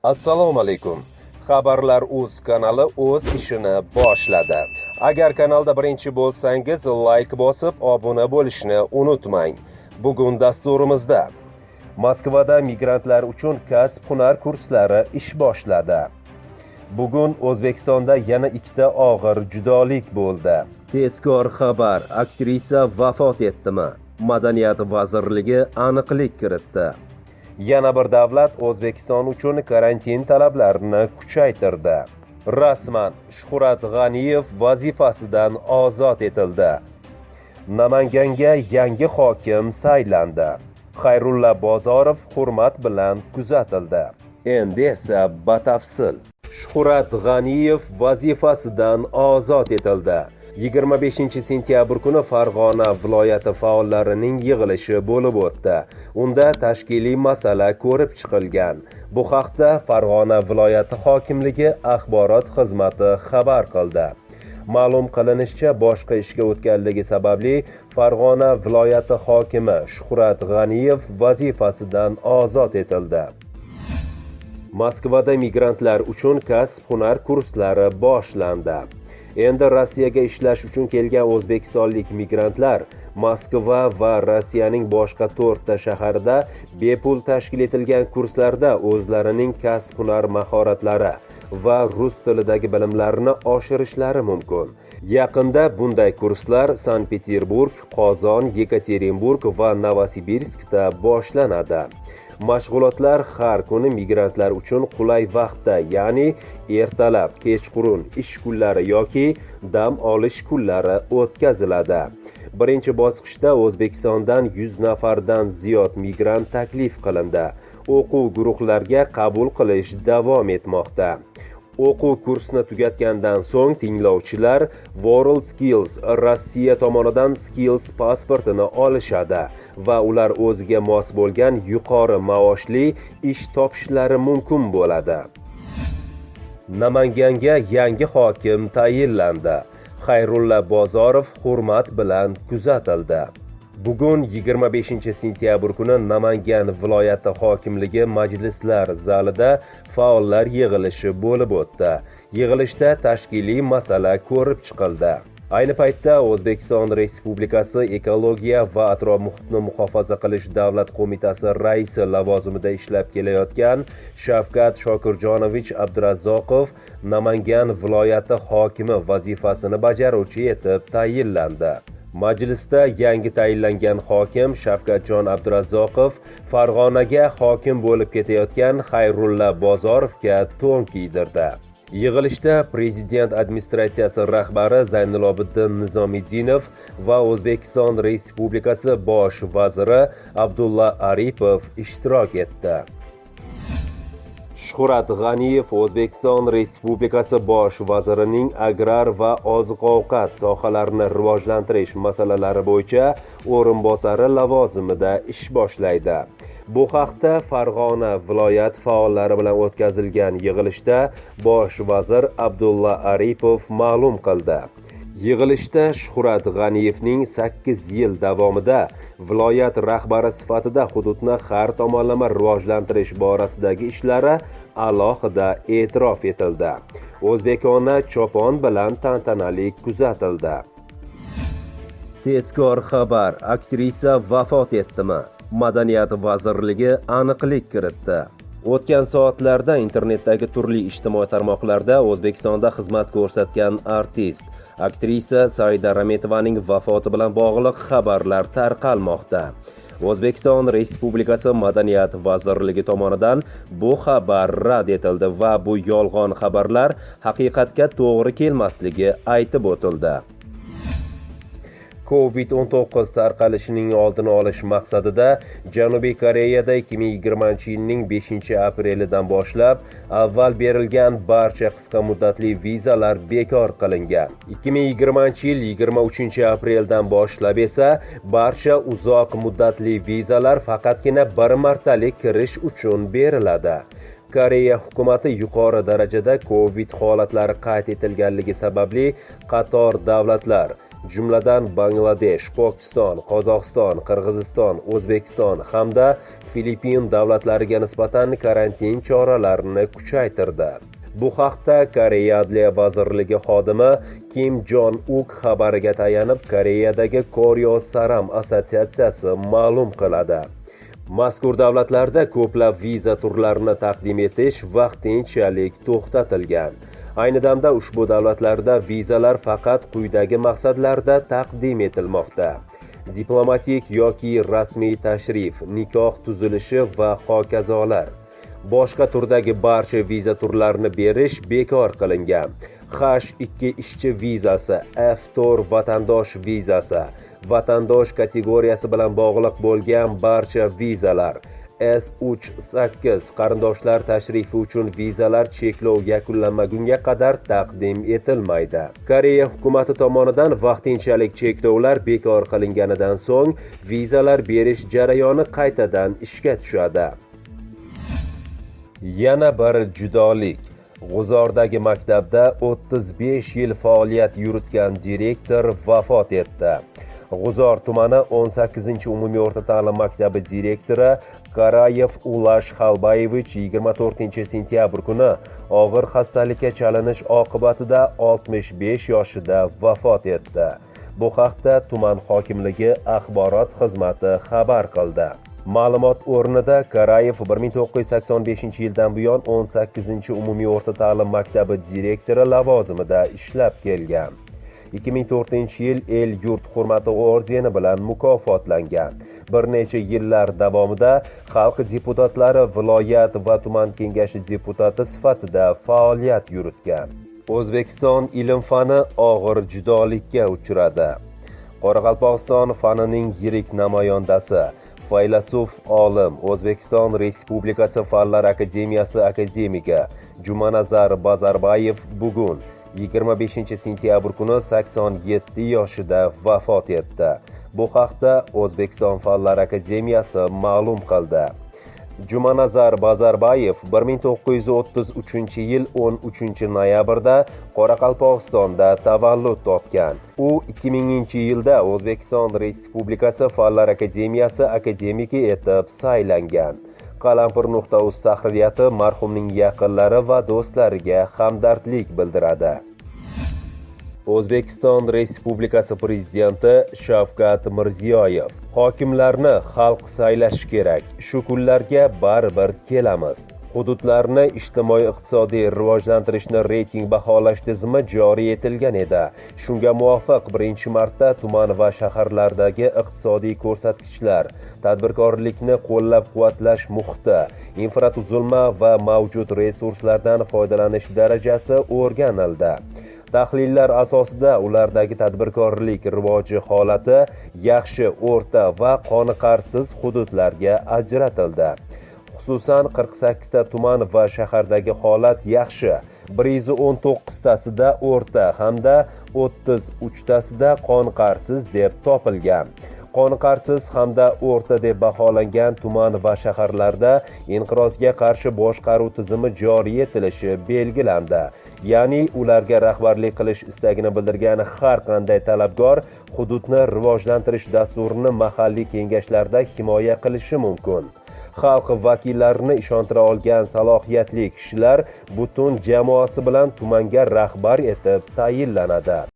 Assalomu alaykum. Xabarlar.uz kanali o'z ishini boshladi. Agar kanalda birinchi bo'lsangiz, like bosib, obuna bo'lishni unutmang. Bugun dasturimizda Moskvada migrantlar uchun kasb-hunar kurslari ish boshladi. Bugun O'zbekistonda yana ikkita og'ir judolik bo'ldi. Tezkor xabar: aktrisa vafot etdimi? Madaniyat vazirligi aniqlik kiritdi. Yana bir davlat O'zbekiston uchun karantin talablarini kuchaytirdi. Rasman Shuhrat G'aniyev vazifasidan ozod etildi. Namanganga yangi hokim saylandi. Xayrulla Bozorov hurmat bilan kuzatildi. Endi esa batafsil. Shuhrat G'aniyev vazifasidan ozod etildi. 25 sentyabr kuni Farg'ona viloyati faollarining yig'ilishi bo'lib o'tdi. Unda tashkiliy masala ko'rib chiqilgan. Bu haqda Farg'ona viloyati hokimligi axborot xizmati xabar qildi. Ma'lum qilinishicha, boshqa ishga o'tganligi sababli Farg'ona viloyati hokimi Shuhrat G'aniyev vazifasidan ozod etildi. Moskvada migrantlar uchun kasb-hunar kurslari boshlandi. Endi Rossiyaga ishlash uchun kelgan o'zbekistonlik migrantlar Moskva va Rossiyaning boshqa 4 ta shaharida bepul tashkil etilgan kurslarda o'zlarining kasb-hunar mahoratlari va rus tilidagi bilimlarini oshirishlari mumkin. Yaqinda bunday kurslar Sankt-Peterburg, Qozon, Yekaterinburg va Novosibirskda boshlanadi. Mashg'ulotlar har kuni migrantlar uchun qulay vaqtda, ya'ni ertalab, kechqurun, ish kunlari yoki dam olish kunlari o'tkaziladi. Birinchi bosqichda O'zbekistondan 100 nafardan ziyod migrant taklif qilindi. O'quv guruhlariga qabul qilish davom etmoqda. O'quv kursini tugatgandan so'ng tinglovchilar World Skills Rossiya tomonidan Skills pasportini olishadi va ular o'ziga mos bo'lgan yuqori maoshli ish topishlari mumkin bo'ladi. Namanganga yangi hokim tayinlandi. Xayrulla Bozorov hurmat bilan kuzatildi. Bugun 25 sentyabr kuni Namangan viloyati hokimligi majlislar zalida faollar yig'ilishi bo'lib o'tdi. Yig'ilishda tashkiliy masala ko'rib chiqildi. Ayni paytda O'zbekiston Respublikasi Ekologiya va atrof-muhitni muhofaza qilish davlat qo'mitasi raisi lavozimida ishlab kelayotgan Shavkat Shokirjonovich Abdurazzoqov Namangan viloyati hokimi vazifasini bajaruvchi etib tayinlandi. Majlisda yangi tayinlangan hokim Shavkatjon Abdurazzoqov Farg'onaga hokim bo'lib ketayotgan Xayrulla Bozorovga to'n kiydirdi. Yig'ilishda Prezident administratsiyasi rahbari Zaynilobiddin Nizomiddinov va O'zbekiston Respublikasi bosh vaziri Abdulla Aripov ishtirok etdi. Shuhrat G'aniyev O'zbekiston Respublikasi bosh vazirining agrar va oziq-ovqat sohalarini rivojlantirish masalalari bo'yicha o'rinbosari lavozimida ish boshlaydi. Bu haqda Farg'ona viloyat faollari bilan o'tkazilgan yig'ilishda bosh vazir Abdulla Aripov ma'lum qildi. Yig'ilishda Shuhrat G'aniyevning 8 yil davomida viloyat rahbari sifatida hududni har tomonlama rivojlantirish borasidagi ishlari alohida e'tirof etildi. O'zbekona chopon bilan tantanali kuzatildi. Tezkor xabar: aktrisa vafot etdimi? Madaniyat vazirligi aniqlik kiritdi. O'tgan soatlarda internetdagi turli ijtimoiy tarmoqlarda O'zbekistonda xizmat ko'rsatgan artist, aktrisa Saida Rametovaning vafoti bilan bog'liq xabarlar tarqalmoqda. O'zbekiston Respublikasi Madaniyat vazirligi tomonidan bu xabar rad etildi va bu yolg'on xabarlar haqiqatga to'g'ri kelmasligi aytib o'tildi. COVID-19 tarqalishining oldini olish maqsadida Janubiy Koreyada 2020-yilning 5-aprelidan boshlab avval berilgan barcha qisqa muddatli vizalar bekor qilingan. 2020-yil 23-apreldan boshlab esa barcha uzoq muddatli vizalar faqatgina bir martalik kirish uchun beriladi. Koreya hukumati yuqori darajada COVID holatlari qayd etilganligi sababli qator davlatlar jumladan Bangladesh, Pokiston, Qozog'iston, Qirg'iziston, O'zbekiston hamda Filippin davlatlariga nisbatan karantin choralarini kuchaytirdi. Bu haqda Koreya Adliya vazirligi xodimi Kim Jong-uk xabariga tayanib Koreyadagi Koryo Saram assotsiatsiyasi ma'lum qiladi. Mazkur davlatlarda ko'plab viza turlarini taqdim etish vaqtinchalik to'xtatilgan. Ayni damda ushbu davlatlarda vizalar faqat quyidagi maqsadlarda taqdim etilmoqda: diplomatik yoki rasmiy tashrif, nikoh tuzilishi va hokazolar. Boshqa turdagi barcha viza turlarini berish bekor qilingan. H2 ishchi vizasi, F4 vatandosh vizasi, vatandosh kategoriyasi bilan bog'liq bo'lgan barcha vizalar, S38 qarindoshlar tashrifi uchun vizalar cheklov yakunlanmagunga qadar taqdim etilmaydi. Koreya hukumati tomonidan vaqtinchalik cheklovlar bekor qilinganidan so'ng vizalar berish jarayoni qaytadan ishga tushadi. Yana bir judolik. G'uzordagi maktabda 35 yil faoliyat yuritgan direktor vafot etdi. G'uzor tumani 18-umumiy o'rta ta'lim maktabi direktori Karayev Ulash Xalbayevich 24 sentyabr kuni og'ir xastalikka chalinish oqibatida 65 yoshida vafot etdi. Bu haqda tuman hokimligi axborot xizmati xabar qildi. Ma'lumot o'rnida Karayev 1985-yildan buyon 18-umumiy o'rta ta'lim maktabi direktori lavozimida ishlab kelgan. 2004-yil El-yurt hurmati ordeni bilan mukofotlangan. Bir necha yillar davomida xalq deputatlari, viloyat va tuman kengashi deputati sifatida faoliyat yuritgan. O'zbekiston ilm-fani og'ir judolikka uchradi. Qoraqalpog'iston fanining yirik namoyandasi, faylasuf olim, O'zbekiston Respublikasi Fanlar akademiyasi akademigi Jumanazar Bazarbayev bugun 25 sentyabr kuni 87 yoshida vafot etdi. Bu haqda O'zbekiston Fanlar akademiyasi ma'lum qildi. Jumanazar Bazarbayev 1933-yil 13-noyabrda Qoraqalpog'istonda tavallud topgan. U 2000-yilda O'zbekiston Respublikasi Fanlar akademiyasi akademiki etib saylangan. Qalampir.uz tahririyati marhumning yaqinlari va do'stlariga hamdardlik bildiradi. O'zbekiston Respublikasi Prezidenti Shavkat Mirziyoyev: hokimlarni xalq saylashi kerak. Shu kunlarga baribir kelamiz. Hududlarni ijtimoiy-iqtisodiy rivojlantirishni reyting baholash tizimi joriy etilgan edi. Shunga muvofiq birinchi marta tuman va shaharlardagi iqtisodiy ko'rsatkichlar, tadbirkorlikni qo'llab-quvvatlash muhiti, infratuzilma va mavjud resurslardan foydalanish darajasi o'rganildi. Tahlillar asosida ulardagi tadbirkorlik rivoji holati yaxshi, o'rta va qoniqarsiz hududlarga ajratildi. Xususan 48 ta tuman va shahardagi holat yaxshi, 119 tasida o'rta hamda 33 tasida qoniqarsiz deb topilgan. Qoniqarsiz hamda o'rta deb baholangan tuman va shaharlarda inqirozga qarshi boshqaruv tizimi joriy etilishi belgilandi. Ya'ni ularga rahbarlik qilish istagini bildirgan har qanday talabgor hududni rivojlantirish dasturini mahalliy kengashlarda himoya qilishi mumkin. Xalq vakillarini ishontira olgan salohiyatli kishilar butun jamoasi bilan tumanga rahbar etib tayinlanadi.